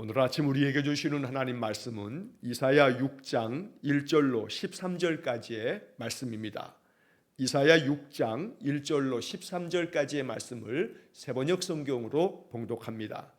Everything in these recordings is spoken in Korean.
오늘 아침 우리에게 주시는 하나님 말씀은 이사야 6장 1절로 13절까지의 말씀입니다. 이사야 6장 1절로 13절까지의 말씀을 세번역 성경으로 봉독합니다.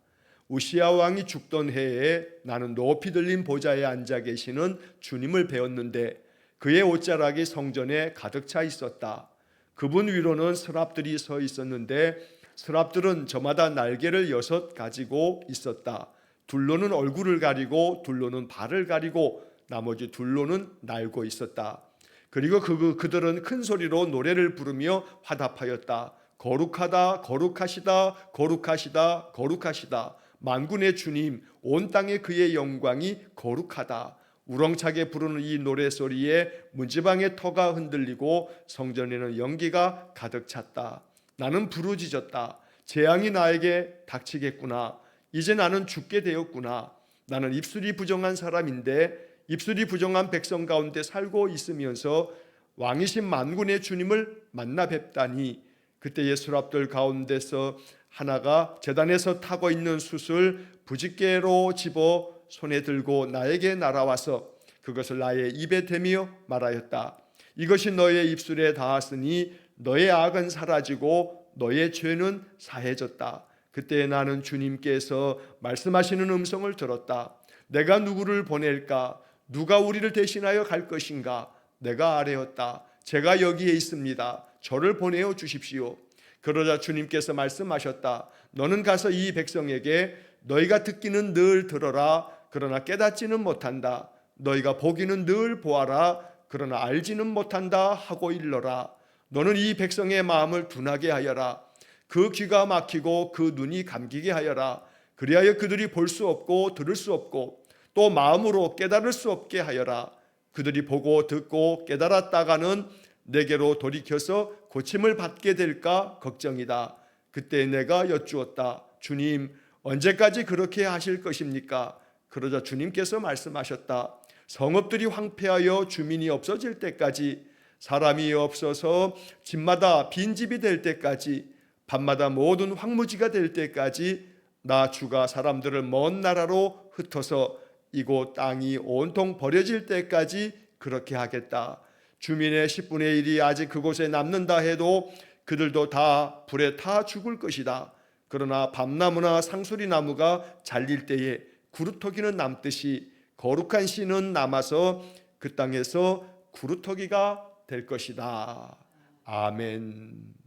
우시야 왕이 죽던 해에 나는 높이 들린 보좌에 앉아 계시는 주님을 배웠는데 그의 옷자락이 성전에 가득 차 있었다. 그분 위로는 서랍들이 서 있었는데 서랍들은 저마다 날개를 6 가지고 있었다. 둘로는 얼굴을 가리고 둘로는 발을 가리고 나머지 둘로는 날고 있었다. 그리고 그들은 큰 소리로 노래를 부르며 화답하였다. 거룩하다, 거룩하시다, 거룩하시다, 거룩하시다. 만군의 주님, 온 땅에 그의 영광이 거룩하다. 우렁차게 부르는 이 노래소리에 문지방의 터가 흔들리고 성전에는 연기가 가득 찼다. 나는 부르짖었다. 재앙이 나에게 닥치겠구나. 이제 나는 죽게 되었구나. 나는 입술이 부정한 사람인데 입술이 부정한 백성 가운데 살고 있으면서 왕이신 만군의 주님을 만나 뵙다니. 그때의 수랍들 가운데서 하나가 제단에서 타고 있는 숯을 부짓개로 집어 손에 들고 나에게 날아와서 그것을 나의 입에 대며 말하였다. 이것이 너의 입술에 닿았으니 너의 악은 사라지고 너의 죄는 사해졌다. 그때 나는 주님께서 말씀하시는 음성을 들었다. 내가 누구를 보낼까? 누가 우리를 대신하여 갈 것인가? 내가 아뢰었다. 제가 여기에 있습니다. 저를 보내어 주십시오. 그러자 주님께서 말씀하셨다. 너는 가서 이 백성에게 너희가 듣기는 늘 들어라. 그러나 깨닫지는 못한다. 너희가 보기는 늘 보아라. 그러나 알지는 못한다 하고 일러라. 너는 이 백성의 마음을 둔하게 하여라. 그 귀가 막히고 그 눈이 감기게 하여라. 그리하여 그들이 볼 수 없고 들을 수 없고 또 마음으로 깨달을 수 없게 하여라. 그들이 보고 듣고 깨달았다가는 내게로 돌이켜서 고침을 받게 될까 걱정이다. 그때 내가 여쭈었다. 주님, 언제까지 그렇게 하실 것입니까? 그러자 주님께서 말씀하셨다. 성읍들이 황폐하여 주민이 없어질 때까지, 사람이 없어서 집마다 빈집이 될 때까지, 밤마다 모든 황무지가 될 때까지 나 주가 사람들을 먼 나라로 흩어서 이곳 땅이 온통 버려질 때까지 그렇게 하겠다. 주민의 10분의 1이 아직 그곳에 남는다 해도 그들도 다 불에 타 죽을 것이다. 그러나 밤나무나 상수리나무가 잘릴 때에 구루터기는 남듯이 거룩한 씨는 남아서 그 땅에서 구루터기가 될 것이다. 아멘.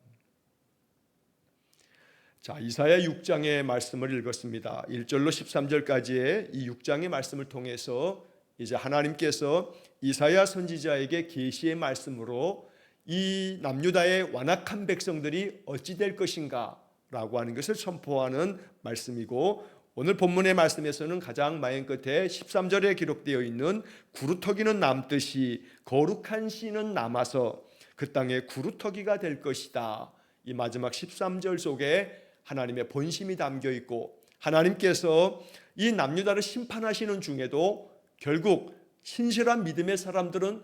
자, 이사야 6장의 말씀을 읽었습니다. 1절로 13절까지의 이 6장의 말씀을 통해서 이제 하나님께서 이사야 선지자에게 계시의 말씀으로 이 남유다의 완악한 백성들이 어찌 될 것인가 라고 하는 것을 선포하는 말씀이고, 오늘 본문의 말씀에서는 가장 맨 끝에 13절에 기록되어 있는 구루터기는 남듯이 거룩한 씨는 남아서 그 땅에 구루터기가 될 것이다. 이 마지막 13절 속에 하나님의 본심이 담겨 있고, 하나님께서 이 남유다를 심판하시는 중에도 결국 신실한 믿음의 사람들은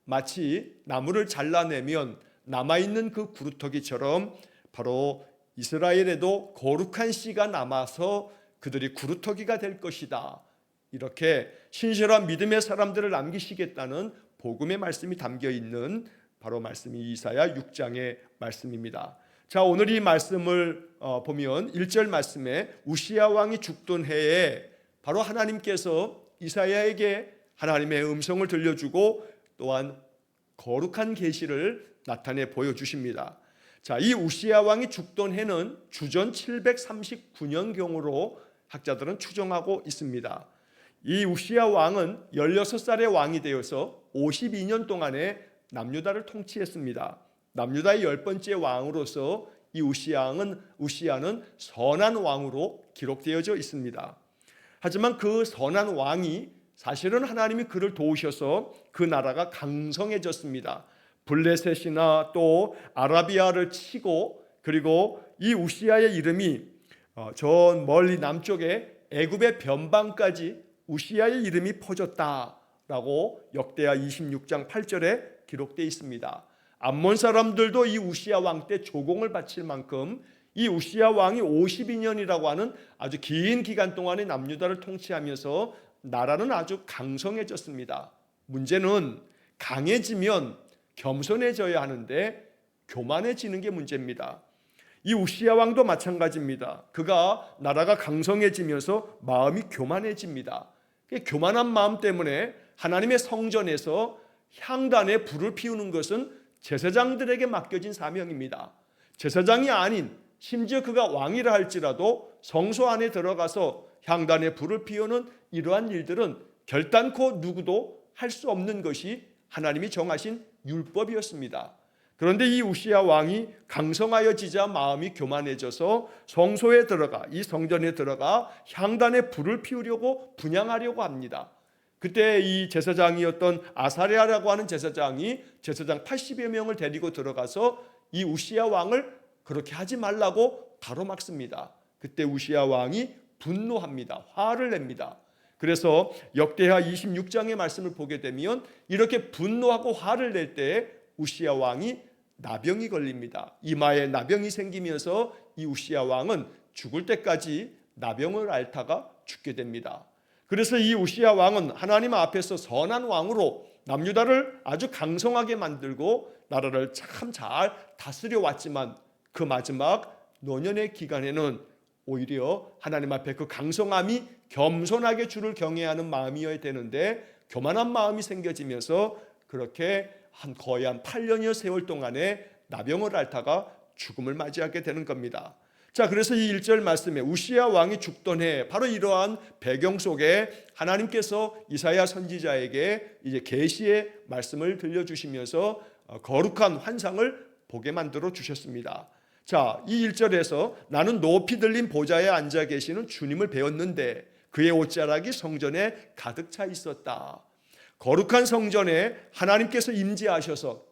마치 나무를 잘라내면 남아있는 그 구루터기처럼 바로 이스라엘에도 거룩한 씨가 남아서 그들이 구루터기가 될 것이다. 이렇게 신실한 믿음의 사람들을 남기시겠다는 복음의 말씀이 담겨 있는 바로 말씀이 이사야 6장의 말씀입니다. 자, 오늘 이 말씀을 보면 1절 말씀에 우시야 왕이 죽던 해에 바로 하나님께서 이사야에게 하나님의 음성을 들려주고 또한 거룩한 계시를 나타내 보여주십니다. 자, 이 우시야 왕이 죽던 해는 주전 739년경으로 학자들은 추정하고 있습니다. 이 우시야 왕은 16살의 왕이 되어서 52년 동안에 남유다를 통치했습니다. 남유다의 10번째 왕으로서 이 우시야는 선한 왕으로 기록되어져 있습니다. 하지만 그 선한 왕이 사실은 하나님이 그를 도우셔서 그 나라가 강성해졌습니다. 블레셋이나 또 아라비아를 치고, 그리고 이 우시야의 이름이 저 멀리 남쪽에 애굽의 변방까지 우시야의 이름이 퍼졌다라고 역대하 26장 8절에 기록되어 있습니다. 암몬 사람들도 이 우시야 왕 때 조공을 바칠 만큼 이 우시야 왕이 52년이라고 하는 아주 긴 기간 동안에 남유다를 통치하면서 나라는 아주 강성해졌습니다. 문제는 강해지면 겸손해져야 하는데 교만해지는 게 문제입니다. 이 우시야 왕도 마찬가지입니다. 그가 나라가 강성해지면서 마음이 교만해집니다. 교만한 마음 때문에 하나님의 성전에서 향단에 불을 피우는 것은 제사장들에게 맡겨진 사명입니다. 제사장이 아닌 심지어 그가 왕이라 할지라도 성소 안에 들어가서 향단에 불을 피우는 이러한 일들은 결단코 누구도 할 수 없는 것이 하나님이 정하신 율법이었습니다. 그런데 이 우시야 왕이 강성하여지자 마음이 교만해져서 성소에 들어가, 이 성전에 들어가 향단에 불을 피우려고 분향하려고 합니다. 그때 이 제사장이었던 아사랴라고 하는 제사장이 제사장 80여 명을 데리고 들어가서 이 우시야 왕을 그렇게 하지 말라고 가로막습니다. 그때 우시야 왕이 분노합니다. 화를 냅니다. 그래서 역대하 26장의 말씀을 보게 되면 이렇게 분노하고 화를 낼 때 우시야 왕이 나병이 걸립니다. 이마에 나병이 생기면서 이 우시야 왕은 죽을 때까지 나병을 앓다가 죽게 됩니다. 그래서 이 우시야 왕은 하나님 앞에서 선한 왕으로 남유다를 아주 강성하게 만들고 나라를 참 잘 다스려 왔지만 그 마지막 노년의 기간에는 오히려 하나님 앞에 그 강성함이 겸손하게 주를 경외하는 마음이어야 되는데 교만한 마음이 생겨지면서 그렇게 거의 한 8년여 세월 동안에 나병을 앓다가 죽음을 맞이하게 되는 겁니다. 자, 그래서 이 1절 말씀에 우시야 왕이 죽던 해 바로 이러한 배경 속에 하나님께서 이사야 선지자에게 이제 계시의 말씀을 들려주시면서 거룩한 환상을 보게 만들어 주셨습니다. 자, 이 1절에서 나는 높이 들린 보좌에 앉아 계시는 주님을 배웠는데 그의 옷자락이 성전에 가득 차 있었다. 거룩한 성전에 하나님께서 임재하셔서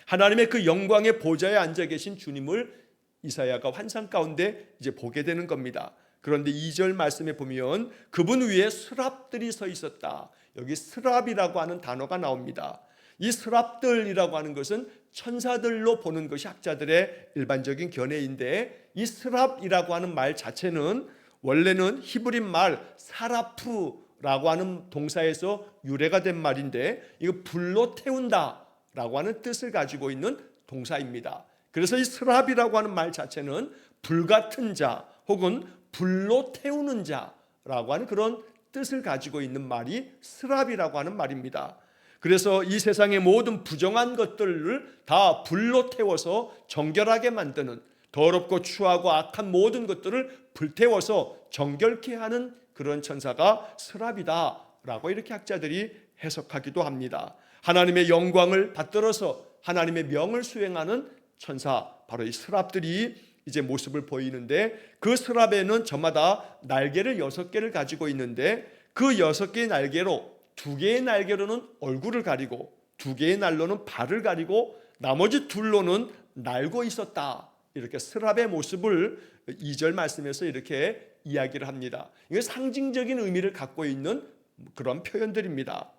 하나님의 그 영광의 보좌에 앉아 계신 주님을 이사야가 환상 가운데 이제 보게 되는 겁니다. 그런데 2절 말씀에 보면 그분 위에 스랍들이 서 있었다. 여기 스랍이라고 하는 단어가 나옵니다. 이 스랍들이라고 하는 것은 천사들로 보는 것이 학자들의 일반적인 견해인데 이 스랍이라고 하는 말 자체는 원래는 히브리 말 사라프라고 하는 동사에서 유래가 된 말인데 이거 불로 태운다라고 하는 뜻을 가지고 있는 동사입니다. 그래서 이 스랍이라고 하는 말 자체는 불같은 자 혹은 불로 태우는 자라고 하는 그런 뜻을 가지고 있는 말이 스랍이라고 하는 말입니다. 그래서 이 세상의 모든 부정한 것들을 다 불로 태워서 정결하게 만드는, 더럽고 추하고 악한 모든 것들을 불태워서 정결케 하는 그런 천사가 스랍이다라고 이렇게 학자들이 해석하기도 합니다. 하나님의 영광을 받들어서 하나님의 명을 수행하는 천사, 바로 이 스랍들이 이제 모습을 보이는데 그 스랍에는 저마다 날개를 6개를 가지고 있는데 그 6개의 날개로 2개의 날개로는 얼굴을 가리고 2개의 날로는 발을 가리고 나머지 둘로는 날고 있었다. 이렇게 스랍의 모습을 2절 말씀에서 이렇게 이야기를 합니다. 이게 상징적인 의미를 갖고 있는 그런 표현들입니다.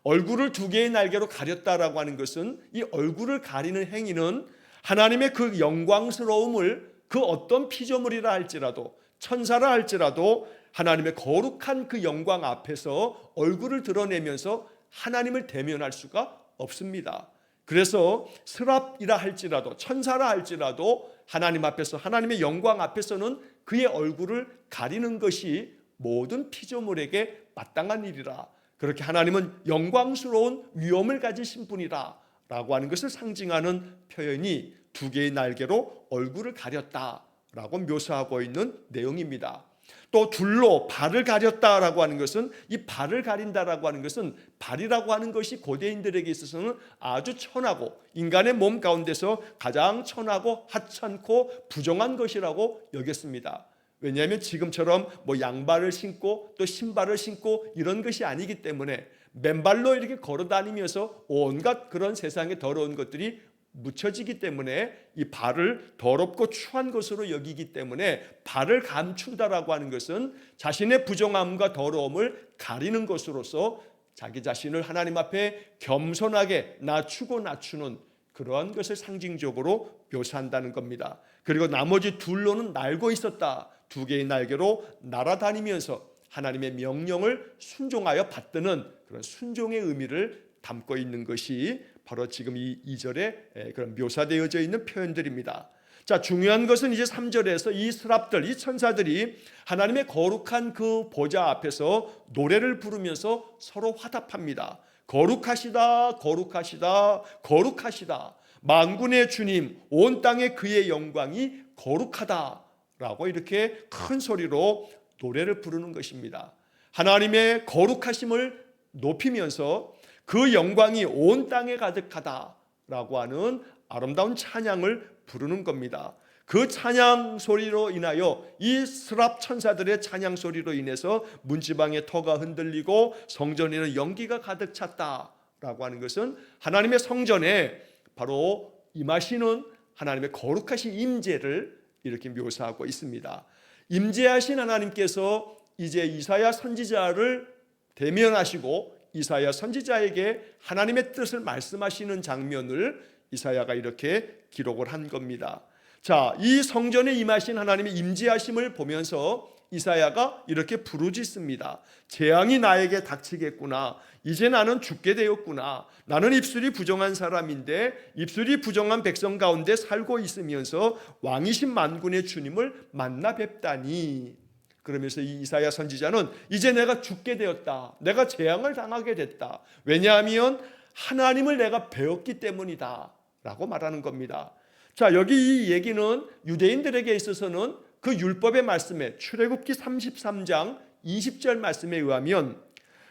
얼굴을 2개의 날개로 가렸다라고 하는 것은 이 얼굴을 가리는 행위는 하나님의 그 영광스러움을 그 어떤 피조물이라 할지라도 천사라 할지라도 하나님의 거룩한 그 영광 앞에서 얼굴을 드러내면서 하나님을 대면할 수가 없습니다. 그래서 스랍이라 할지라도 천사라 할지라도 하나님 앞에서 하나님의 영광 앞에서는 그의 얼굴을 가리는 것이 모든 피조물에게 마땅한 일이라. 그렇게 하나님은 영광스러운 위엄을 가지신 분이라 라고 하는 것을 상징하는 표현이 2개의 날개로 얼굴을 가렸다라고 묘사하고 있는 내용입니다. 또 둘로 발을 가렸다라고 하는 것은 이 발을 가린다라고 하는 것은 발이라고 하는 것이 고대인들에게 있어서는 아주 천하고 인간의 몸 가운데서 가장 천하고 하찮고 부정한 것이라고 여겼습니다. 왜냐하면 지금처럼 뭐 양발을 신고 또 신발을 신고 이런 것이 아니기 때문에 맨발로 이렇게 걸어 다니면서 온갖 그런 세상에 더러운 것들이 묻혀지기 때문에 이 발을 더럽고 추한 것으로 여기기 때문에 발을 감춘다라고 하는 것은 자신의 부정함과 더러움을 가리는 것으로서 자기 자신을 하나님 앞에 겸손하게 낮추고 낮추는 그러한 것을 상징적으로 묘사한다는 겁니다. 그리고 나머지 둘로는 날고 있었다. 두 개의 날개로 날아다니면서 하나님의 명령을 순종하여 받드는 그런 순종의 의미를 담고 있는 것이 바로 지금 이 2절에 그런 묘사되어져 있는 표현들입니다. 자, 중요한 것은 이제 3절에서 이 스랍들, 이 천사들이 하나님의 거룩한 그 보좌 앞에서 노래를 부르면서 서로 화답합니다. 거룩하시다, 거룩하시다, 거룩하시다. 만군의 주님, 온 땅에 그의 영광이 거룩하다라고 이렇게 큰 소리로 노래를 부르는 것입니다. 하나님의 거룩하심을 높이면서 그 영광이 온 땅에 가득하다라고 하는 아름다운 찬양을 부르는 겁니다. 그 찬양 소리로 인하여 이 스랍 천사들의 찬양 소리로 인해서 문지방의 터가 흔들리고 성전에는 연기가 가득 찼다라고 하는 것은 하나님의 성전에 바로 임하시는 하나님의 거룩하신 임재를 이렇게 묘사하고 있습니다. 임재하신 하나님께서 이제 이사야 선지자를 대면하시고 이사야 선지자에게 하나님의 뜻을 말씀하시는 장면을 이사야가 이렇게 기록을 한 겁니다. 자, 이 성전에 임하신 하나님의 임재하심을 보면서 이사야가 이렇게 부르짖습니다. 재앙이 나에게 닥치겠구나. 이제 나는 죽게 되었구나. 나는 입술이 부정한 사람인데 입술이 부정한 백성 가운데 살고 있으면서 왕이신 만군의 주님을 만나 뵙다니. 그러면서 이 이사야 선지자는 이제 내가 죽게 되었다. 내가 재앙을 당하게 됐다. 왜냐하면 하나님을 내가 배웠기 때문이다 라고 말하는 겁니다. 자, 여기 이 얘기는 유대인들에게 있어서는 그 율법의 말씀에 출애굽기 33장 20절 말씀에 의하면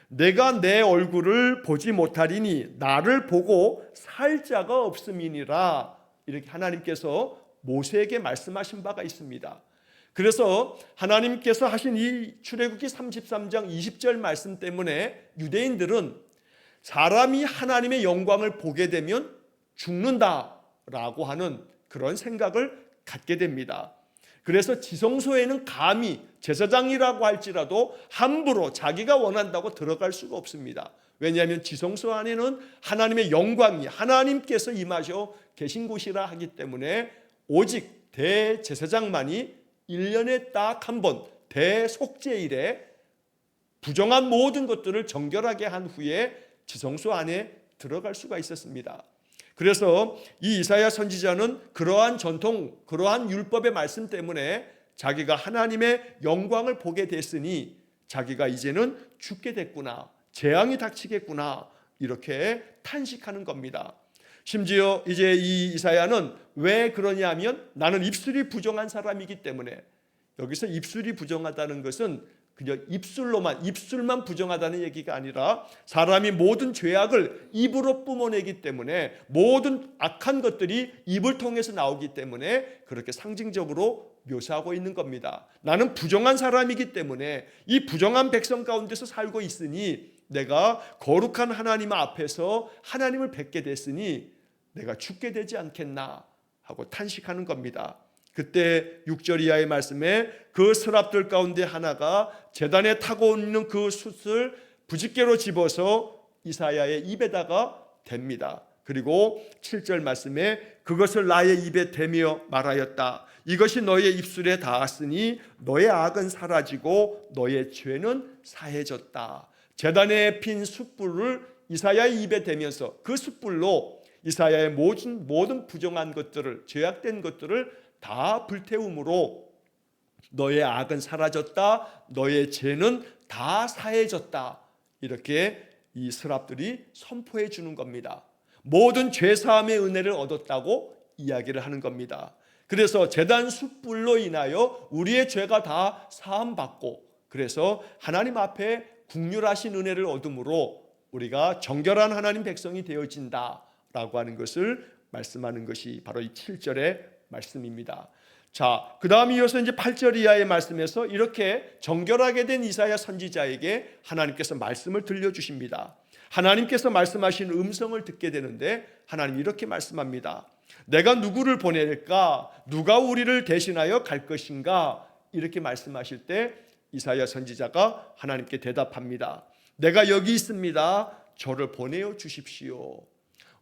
내가 내 얼굴을 보지 못하리니 나를 보고 살 자가 없음이니라, 이렇게 하나님께서 모세에게 말씀하신 바가 있습니다. 그래서 하나님께서 하신 이 출애굽기 33장 20절 말씀 때문에 유대인들은 사람이 하나님의 영광을 보게 되면 죽는다라고 하는 그런 생각을 갖게 됩니다. 그래서 지성소에는 감히 제사장이라고 할지라도 함부로 자기가 원한다고 들어갈 수가 없습니다. 왜냐하면 지성소 안에는 하나님의 영광이 하나님께서 임하셔 계신 곳이라 하기 때문에 오직 대제사장만이 1년에 딱 한 번 대속죄일에 부정한 모든 것들을 정결하게 한 후에 지성소 안에 들어갈 수가 있었습니다. 그래서 이 이사야 선지자는 그러한 전통, 그러한 율법의 말씀 때문에 자기가 하나님의 영광을 보게 됐으니 자기가 이제는 죽게 됐구나, 재앙이 닥치겠구나, 이렇게 탄식하는 겁니다. 심지어 이제 이 이사야는 왜 그러냐면 나는 입술이 부정한 사람이기 때문에, 여기서 입술이 부정하다는 것은 그냥 입술만 부정하다는 얘기가 아니라 사람이 모든 죄악을 입으로 뿜어내기 때문에 모든 악한 것들이 입을 통해서 나오기 때문에 그렇게 상징적으로 묘사하고 있는 겁니다. 나는 부정한 사람이기 때문에 이 부정한 백성 가운데서 살고 있으니 내가 거룩한 하나님 앞에서 하나님을 뵙게 됐으니 내가 죽게 되지 않겠나 하고 탄식하는 겁니다. 그때 6절 이하의 말씀에 그 서랍들 가운데 하나가 제단에 타고 있는 그 숯을 부집개로 집어서 이사야의 입에다가 댑니다. 그리고 7절 말씀에 그것을 나의 입에 대며 말하였다. 이것이 너의 입술에 닿았으니 너의 악은 사라지고 너의 죄는 사해졌다. 제단에 핀 숯불을 이사야의 입에 대면서 그 숯불로 이사야의 모든 부정한 것들을, 죄악된 것들을 다 불태움으로 너의 악은 사라졌다, 너의 죄는 다 사해졌다, 이렇게 이 스랍들이 선포해 주는 겁니다. 모든 죄사함의 은혜를 얻었다고 이야기를 하는 겁니다. 그래서 제단 숯불로 인하여 우리의 죄가 다 사함받고, 그래서 하나님 앞에 긍휼하신 은혜를 얻음으로 우리가 정결한 하나님 백성이 되어진다라고 하는 것을 말씀하는 것이 바로 이 7절의 말씀입니다. 자, 그 다음 이어서 이제 8절 이하의 말씀에서 이렇게 정결하게 된 이사야 선지자에게 하나님께서 말씀을 들려주십니다. 하나님께서 말씀하신 음성을 듣게 되는데 하나님 이렇게 말씀합니다. 내가 누구를 보낼까? 누가 우리를 대신하여 갈 것인가? 이렇게 말씀하실 때 이사야 선지자가 하나님께 대답합니다. 내가 여기 있습니다. 저를 보내어 주십시오.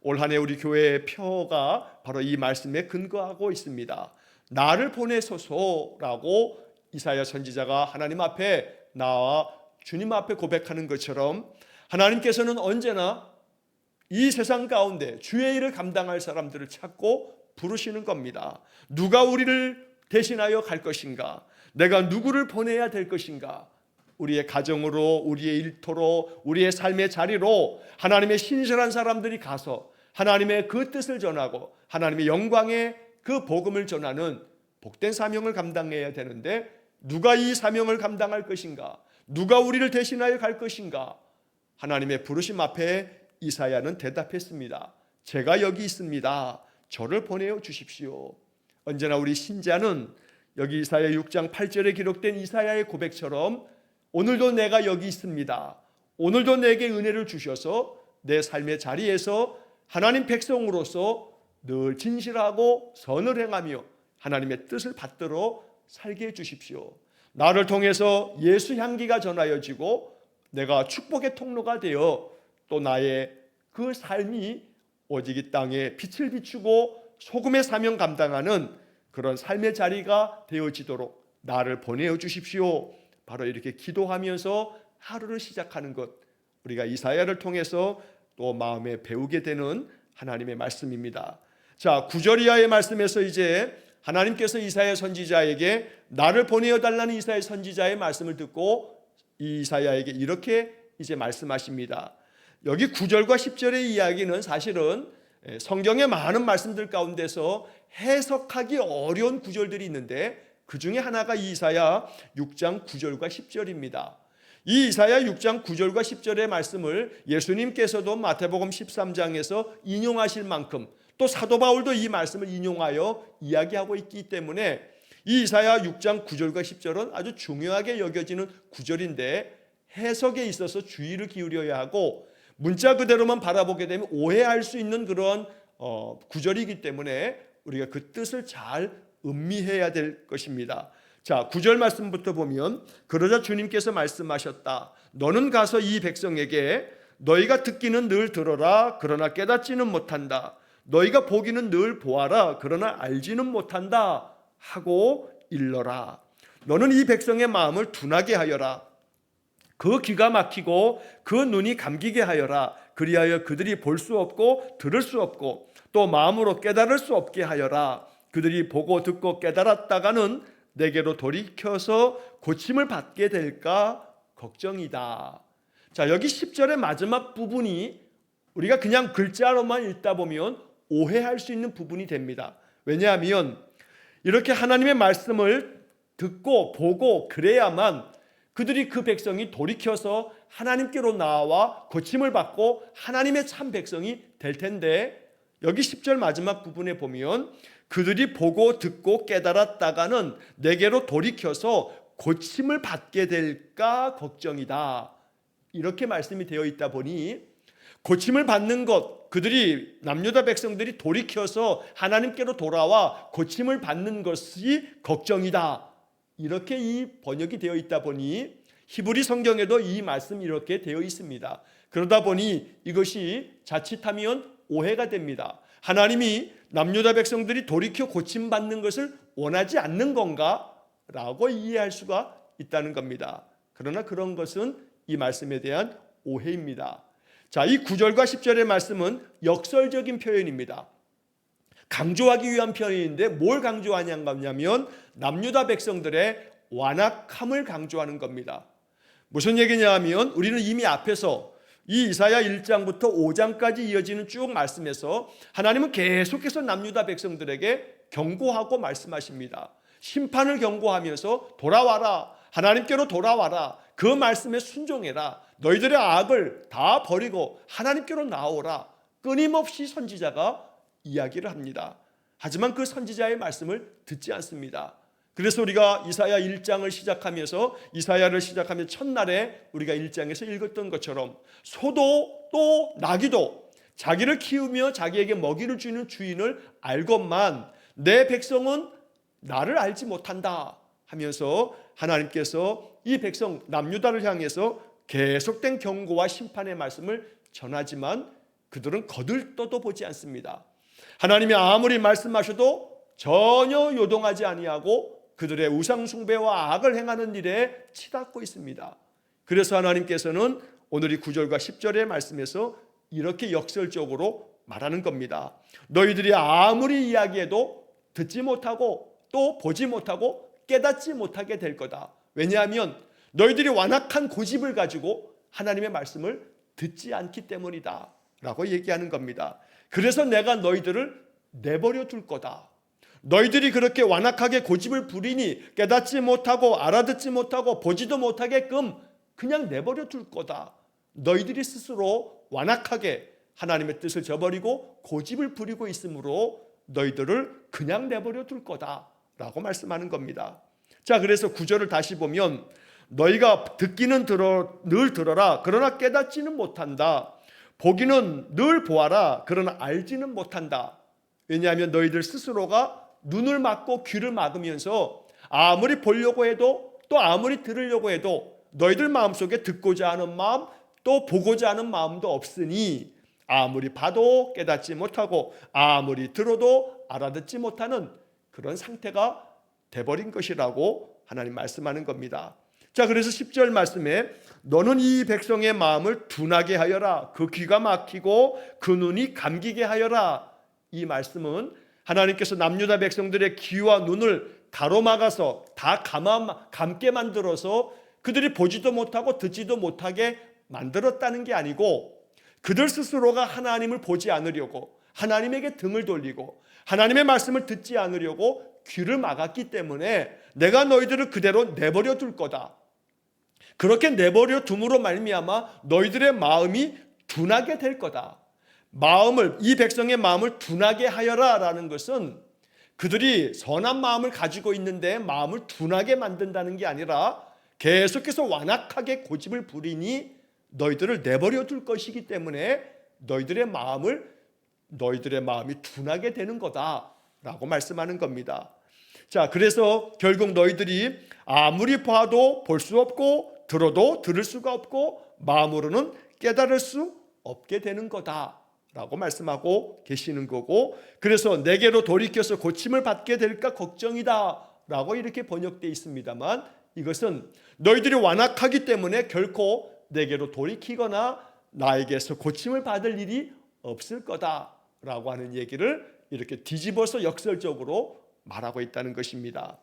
올 한 해 우리 교회의 표가 바로 이 말씀에 근거하고 있습니다. 나를 보내소서라고 이사야 선지자가 하나님 앞에 나와 주님 앞에 고백하는 것처럼 하나님께서는 언제나 이 세상 가운데 주의 일을 감당할 사람들을 찾고 부르시는 겁니다. 누가 우리를 대신하여 갈 것인가? 내가 누구를 보내야 될 것인가? 우리의 가정으로, 우리의 일터로, 우리의 삶의 자리로 하나님의 신실한 사람들이 가서 하나님의 그 뜻을 전하고 하나님의 영광의 그 복음을 전하는 복된 사명을 감당해야 되는데 누가 이 사명을 감당할 것인가? 누가 우리를 대신하여 갈 것인가? 하나님의 부르심 앞에 이사야는 대답했습니다. 제가 여기 있습니다. 저를 보내어 주십시오. 언제나 우리 신자는 여기 이사야 6장 8절에 기록된 이사야의 고백처럼 오늘도 내가 여기 있습니다. 오늘도 내게 은혜를 주셔서 내 삶의 자리에서 하나님 백성으로서 늘 진실하고 선을 행하며 하나님의 뜻을 받들어 살게 해주십시오. 나를 통해서 예수 향기가 전하여지고 내가 축복의 통로가 되어 또 나의 그 삶이 오직 이 땅에 빛을 비추고 소금의 사명 감당하는 그런 삶의 자리가 되어지도록 나를 보내어 주십시오. 바로 이렇게 기도하면서 하루를 시작하는 것, 우리가 이사야를 통해서 또 마음에 배우게 되는 하나님의 말씀입니다. 자, 9절 이하의 말씀에서 이제 하나님께서 이사야 선지자에게 나를 보내어 달라는 이사야 선지자의 말씀을 듣고 이 이사야에게 이렇게 이제 말씀하십니다. 여기 9절과 10절의 이야기는 사실은 성경의 많은 말씀들 가운데서 해석하기 어려운 구절들이 있는데 그 중에 하나가 이사야 6장 9절과 10절입니다. 이 이사야 6장 9절과 10절의 말씀을 예수님께서도 마태복음 13장에서 인용하실 만큼 또 사도 바울도 이 말씀을 인용하여 이야기하고 있기 때문에 이 이사야 6장 9절과 10절은 아주 중요하게 여겨지는 구절인데 해석에 있어서 주의를 기울여야 하고 문자 그대로만 바라보게 되면 오해할 수 있는 그런 구절이기 때문에 우리가 그 뜻을 잘 음미해야 될 것입니다. 자, 9절 말씀부터 보면 그러자 주님께서 말씀하셨다. 너는 가서 이 백성에게 너희가 듣기는 늘 들어라 그러나 깨닫지는 못한다. 너희가 보기는 늘 보아라 그러나 알지는 못한다 하고 일러라. 너는 이 백성의 마음을 둔하게 하여라. 그 귀가 막히고 그 눈이 감기게 하여라. 그리하여 그들이 볼 수 없고 들을 수 없고 또 마음으로 깨달을 수 없게 하여라. 그들이 보고 듣고 깨달았다가는 내게로 돌이켜서 고침을 받게 될까 걱정이다. 자, 여기 10절의 마지막 부분이 우리가 그냥 글자로만 읽다 보면 오해할 수 있는 부분이 됩니다. 왜냐하면 이렇게 하나님의 말씀을 듣고 보고 그래야만 그들이 그 백성이 돌이켜서 하나님께로 나와 고침을 받고 하나님의 참 백성이 될 텐데 여기 10절 마지막 부분에 보면 그들이 보고 듣고 깨달았다가는 내게로 돌이켜서 고침을 받게 될까 걱정이다. 이렇게 말씀이 되어 있다 보니 고침을 받는 것, 그들이 남유다 백성들이 돌이켜서 하나님께로 돌아와 고침을 받는 것이 걱정이다. 이렇게 이 번역이 되어 있다 보니 히브리 성경에도 이 말씀이 이렇게 되어 있습니다. 그러다 보니 이것이 자칫하면 오해가 됩니다. 하나님이 남유다 백성들이 돌이켜 고침받는 것을 원하지 않는 건가? 라고 이해할 수가 있다는 겁니다. 그러나 그런 것은 이 말씀에 대한 오해입니다. 자, 이 9절과 10절의 말씀은 역설적인 표현입니다. 강조하기 위한 표현인데 뭘 강조하냐면 남유다 백성들의 완악함을 강조하는 겁니다. 무슨 얘기냐 하면 우리는 이미 앞에서 이 이사야 1장부터 5장까지 이어지는 쭉 말씀에서 하나님은 계속해서 남유다 백성들에게 경고하고 말씀하십니다. 심판을 경고하면서 돌아와라. 하나님께로 돌아와라. 그 말씀에 순종해라. 너희들의 악을 다 버리고 하나님께로 나오라. 끊임없이 선지자가 이야기를 합니다. 하지만 그 선지자의 말씀을 듣지 않습니다. 그래서 우리가 이사야 1장을 시작하면서 이사야를 시작하면 첫날에 우리가 1장에서 읽었던 것처럼 소도 또 나귀도 자기를 키우며 자기에게 먹이를 주는 주인을 알건만 내 백성은 나를 알지 못한다 하면서 하나님께서 이 백성 남유다를 향해서 계속된 경고와 심판의 말씀을 전하지만 그들은 거들떠도 보지 않습니다. 하나님이 아무리 말씀하셔도 전혀 요동하지 아니하고 그들의 우상 숭배와 악을 행하는 일에 치닫고 있습니다. 그래서 하나님께서는 오늘 이 9절과 10절의 말씀에서 이렇게 역설적으로 말하는 겁니다. 너희들이 아무리 이야기해도 듣지 못하고 또 보지 못하고 깨닫지 못하게 될 거다. 왜냐하면 너희들이 완악한 고집을 가지고 하나님의 말씀을 듣지 않기 때문이다 라고 얘기하는 겁니다. 그래서 내가 너희들을 내버려 둘 거다. 너희들이 그렇게 완악하게 고집을 부리니 깨닫지 못하고 알아듣지 못하고 보지도 못하게끔 그냥 내버려 둘 거다. 너희들이 스스로 완악하게 하나님의 뜻을 저버리고 고집을 부리고 있으므로 너희들을 그냥 내버려 둘 거다 라고 말씀하는 겁니다. 자, 그래서 9절을 다시 보면 너희가 듣기는 늘 들어라 그러나 깨닫지는 못한다. 보기는 늘 보아라 그러나 알지는 못한다. 왜냐하면 너희들 스스로가 눈을 막고 귀를 막으면서 아무리 보려고 해도 또 아무리 들으려고 해도 너희들 마음속에 듣고자 하는 마음 또 보고자 하는 마음도 없으니 아무리 봐도 깨닫지 못하고 아무리 들어도 알아듣지 못하는 그런 상태가 돼버린 것이라고 하나님 말씀하는 겁니다. 자, 그래서 10절 말씀에 너는 이 백성의 마음을 둔하게 하여라. 그 귀가 막히고 그 눈이 감기게 하여라. 이 말씀은 하나님께서 남유다 백성들의 귀와 눈을 가로막아서 다 감게 만들어서 그들이 보지도 못하고 듣지도 못하게 만들었다는 게 아니고 그들 스스로가 하나님을 보지 않으려고 하나님에게 등을 돌리고 하나님의 말씀을 듣지 않으려고 귀를 막았기 때문에 내가 너희들을 그대로 내버려 둘 거다. 그렇게 내버려 둠으로 말미암아 너희들의 마음이 둔하게 될 거다. 이 백성의 마음을 둔하게 하여라 라는 것은 그들이 선한 마음을 가지고 있는데 마음을 둔하게 만든다는 게 아니라 계속해서 완악하게 고집을 부리니 너희들을 내버려 둘 것이기 때문에 너희들의 마음이 둔하게 되는 거다라고 말씀하는 겁니다. 자, 그래서 결국 너희들이 아무리 봐도 볼 수 없고 들어도 들을 수가 없고 마음으로는 깨달을 수 없게 되는 거다라고 말씀하고 계시는 거고, 그래서 내게로 돌이켜서 고침을 받게 될까 걱정이다라고 이렇게 번역되어 있습니다만 이것은 너희들이 완악하기 때문에 결코 내게로 돌이키거나 나에게서 고침을 받을 일이 없을 거다라고 하는 얘기를 이렇게 뒤집어서 역설적으로 말하고 있다는 것입니다.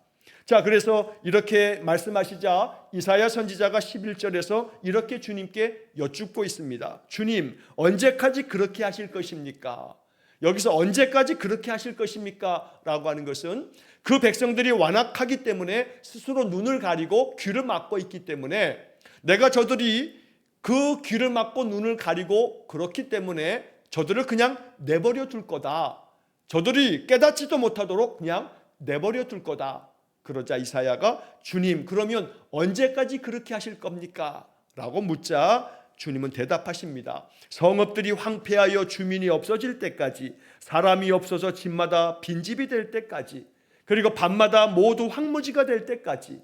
자, 그래서 이렇게 말씀하시자 이사야 선지자가 11절에서 이렇게 주님께 여쭙고 있습니다. 주님, 언제까지 그렇게 하실 것입니까? 여기서 언제까지 그렇게 하실 것입니까? 라고 하는 것은 그 백성들이 완악하기 때문에 스스로 눈을 가리고 귀를 막고 있기 때문에 내가 저들이 그 귀를 막고 눈을 가리고 그렇기 때문에 저들을 그냥 내버려 둘 거다. 저들이 깨닫지도 못하도록 그냥 내버려 둘 거다. 그러자 이사야가 주님, 그러면 언제까지 그렇게 하실 겁니까? 라고 묻자 주님은 대답하십니다. 성읍들이 황폐하여 주민이 없어질 때까지, 사람이 없어서 집마다 빈집이 될 때까지, 그리고 밤마다 모두 황무지가 될 때까지,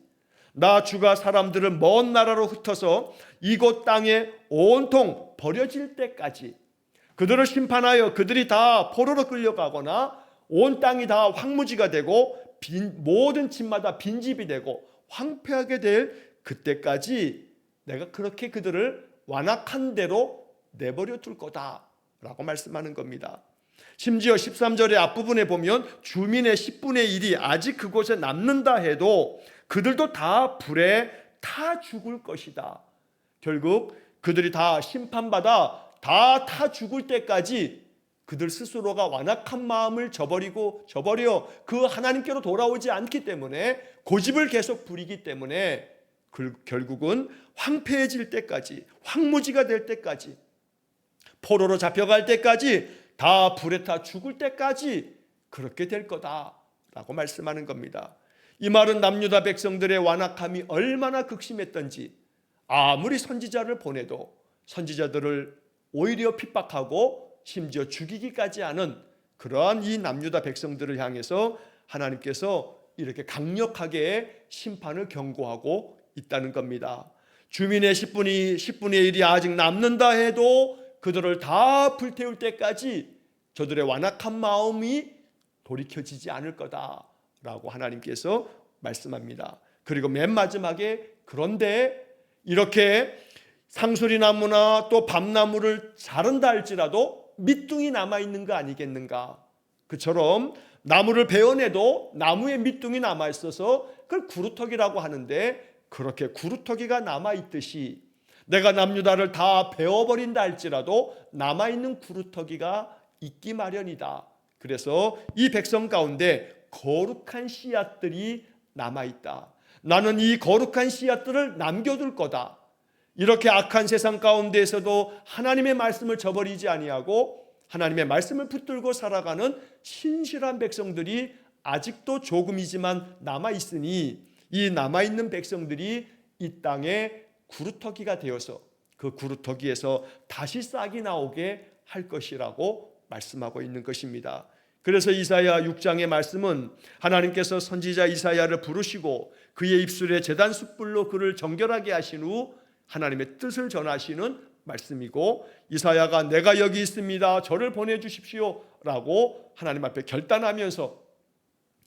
나 주가 사람들을 먼 나라로 흩어서 이곳 땅에 온통 버려질 때까지, 그들을 심판하여 그들이 다 포로로 끌려가거나 온 땅이 다 황무지가 되고 모든 집마다 빈집이 되고 황폐하게 될 그때까지 내가 그렇게 그들을 완악한 대로 내버려 둘 거다라고 말씀하는 겁니다. 심지어 13절의 앞부분에 보면 주민의 10분의 1이 아직 그곳에 남는다 해도 그들도 다 불에 타 죽을 것이다. 결국 그들이 다 심판받아 다 타 죽을 때까지 그들 스스로가 완악한 마음을 저버려 그 하나님께로 돌아오지 않기 때문에, 고집을 계속 부리기 때문에 결국은 황폐해질 때까지, 황무지가 될 때까지, 포로로 잡혀갈 때까지, 다 불에 타 죽을 때까지 그렇게 될 거다라고 말씀하는 겁니다. 이 말은 남유다 백성들의 완악함이 얼마나 극심했던지, 아무리 선지자를 보내도 선지자들을 오히려 핍박하고 심지어 죽이기까지 하는 그러한 이 남유다 백성들을 향해서 하나님께서 이렇게 강력하게 심판을 경고하고 있다는 겁니다. 주민의 10분의 1이 아직 남는다 해도 그들을 다 불태울 때까지 저들의 완악한 마음이 돌이켜지지 않을 거다라고 하나님께서 말씀합니다. 그리고 맨 마지막에 그런데 이렇게 상수리나무나 또 밤나무를 자른다 할지라도 밑둥이 남아있는 거 아니겠는가. 그처럼 나무를 베어내도 나무에 밑둥이 남아있어서 그걸 구루터기라고 하는데, 그렇게 구루터기가 남아있듯이 내가 남유다를 다 베어버린다 할지라도 남아있는 구루터기가 있기 마련이다. 그래서 이 백성 가운데 거룩한 씨앗들이 남아있다. 나는 이 거룩한 씨앗들을 남겨둘 거다. 이렇게 악한 세상 가운데에서도 하나님의 말씀을 저버리지 아니하고 하나님의 말씀을 붙들고 살아가는 신실한 백성들이 아직도 조금이지만 남아있으니, 이 남아있는 백성들이 이 땅에 구루터기가 되어서 그 구루터기에서 다시 싹이 나오게 할 것이라고 말씀하고 있는 것입니다. 그래서 이사야 6장의 말씀은 하나님께서 선지자 이사야를 부르시고 그의 입술에 제단 숯불로 그를 정결하게 하신 후 하나님의 뜻을 전하시는 말씀이고, 이사야가 내가 여기 있습니다, 저를 보내주십시오 라고 하나님 앞에 결단하면서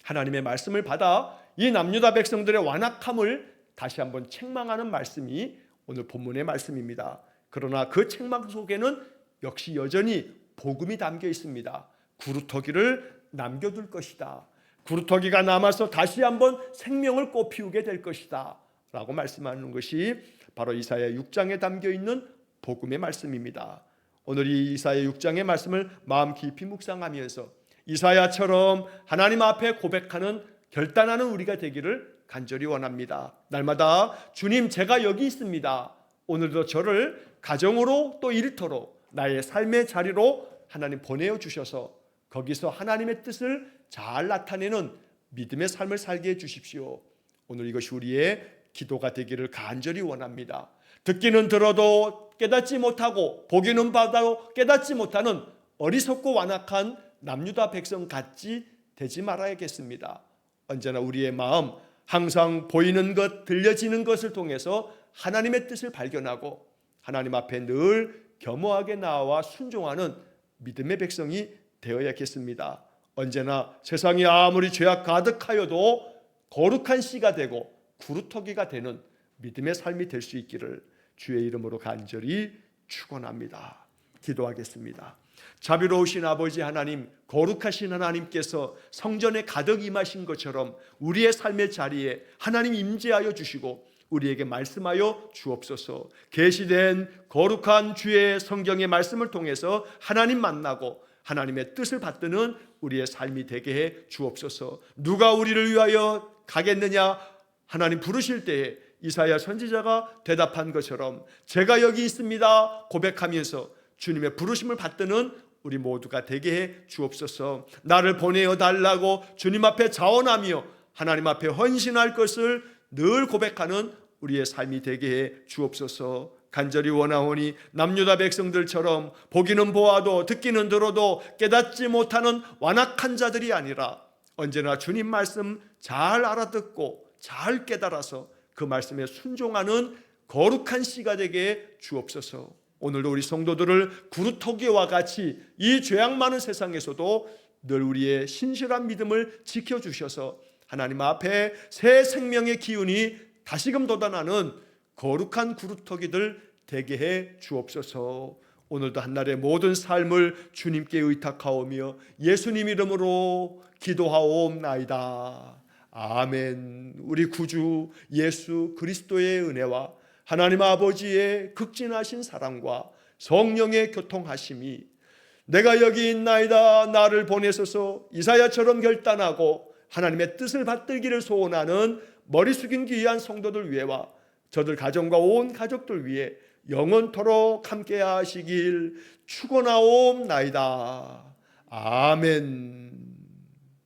하나님의 말씀을 받아 이 남유다 백성들의 완악함을 다시 한번 책망하는 말씀이 오늘 본문의 말씀입니다. 그러나 그 책망 속에는 역시 여전히 복음이 담겨 있습니다. 구루터기를 남겨둘 것이다. 구루터기가 남아서 다시 한번 생명을 꽃피우게 될 것이다 라고 말씀하는 것이 바로 이사야 6장에 담겨 있는 복음의 말씀입니다. 오늘 이 이사야 6장의 말씀을 마음 깊이 묵상하면서 이사야처럼 하나님 앞에 고백하는, 결단하는 우리가 되기를 간절히 원합니다. 날마다 주님 제가 여기 있습니다, 오늘도 저를 가정으로 또 일터로 나의 삶의 자리로 하나님 보내어 주셔서 거기서 하나님의 뜻을 잘 나타내는 믿음의 삶을 살게 해주십시오. 오늘 이것이 우리의 기도가 되기를 간절히 원합니다. 듣기는 들어도 깨닫지 못하고 보기는 봐도 깨닫지 못하는 어리석고 완악한 남유다 백성 같이 되지 말아야겠습니다. 언제나 우리의 마음 항상 보이는 것, 들려지는 것을 통해서 하나님의 뜻을 발견하고 하나님 앞에 늘 겸허하게 나와 순종하는 믿음의 백성이 되어야겠습니다. 언제나 세상이 아무리 죄악 가득하여도 거룩한 씨가 되고 구루터기가 되는 믿음의 삶이 될 수 있기를 주의 이름으로 간절히 축원합니다. 기도하겠습니다. 자비로우신 아버지 하나님, 거룩하신 하나님께서 성전에 가득 임하신 것처럼 우리의 삶의 자리에 하나님 임재하여 주시고 우리에게 말씀하여 주옵소서. 계시된 거룩한 주의 성경의 말씀을 통해서 하나님 만나고 하나님의 뜻을 받드는 우리의 삶이 되게 해 주옵소서. 누가 우리를 위하여 가겠느냐 하나님 부르실 때에 이사야 선지자가 대답한 것처럼 제가 여기 있습니다 고백하면서 주님의 부르심을 받드는 우리 모두가 되게 해 주옵소서. 나를 보내어 달라고 주님 앞에 자원하며 하나님 앞에 헌신할 것을 늘 고백하는 우리의 삶이 되게 해 주옵소서. 간절히 원하오니 남유다 백성들처럼 보기는 보아도 듣기는 들어도 깨닫지 못하는 완악한 자들이 아니라 언제나 주님 말씀 잘 알아듣고 잘 깨달아서 그 말씀에 순종하는 거룩한 씨가 되게 해 주옵소서. 오늘도 우리 성도들을 구루터기와 같이 이 죄악 많은 세상에서도 늘 우리의 신실한 믿음을 지켜주셔서 하나님 앞에 새 생명의 기운이 다시금 돋아나는 거룩한 구루터기들 되게 해 주옵소서. 오늘도 한날의 모든 삶을 주님께 의탁하오며 예수님 이름으로 기도하옵나이다. 아멘. 우리 구주 예수 그리스도의 은혜와 하나님 아버지의 극진하신 사랑과 성령의 교통하심이 내가 여기 있나이다 나를 보내소서 이사야처럼 결단하고 하나님의 뜻을 받들기를 소원하는 머리 숙인 귀한 성도들 위해와 저들 가정과 온 가족들 위해 영원토록 함께 하시길 축원하옵나이다. 아멘.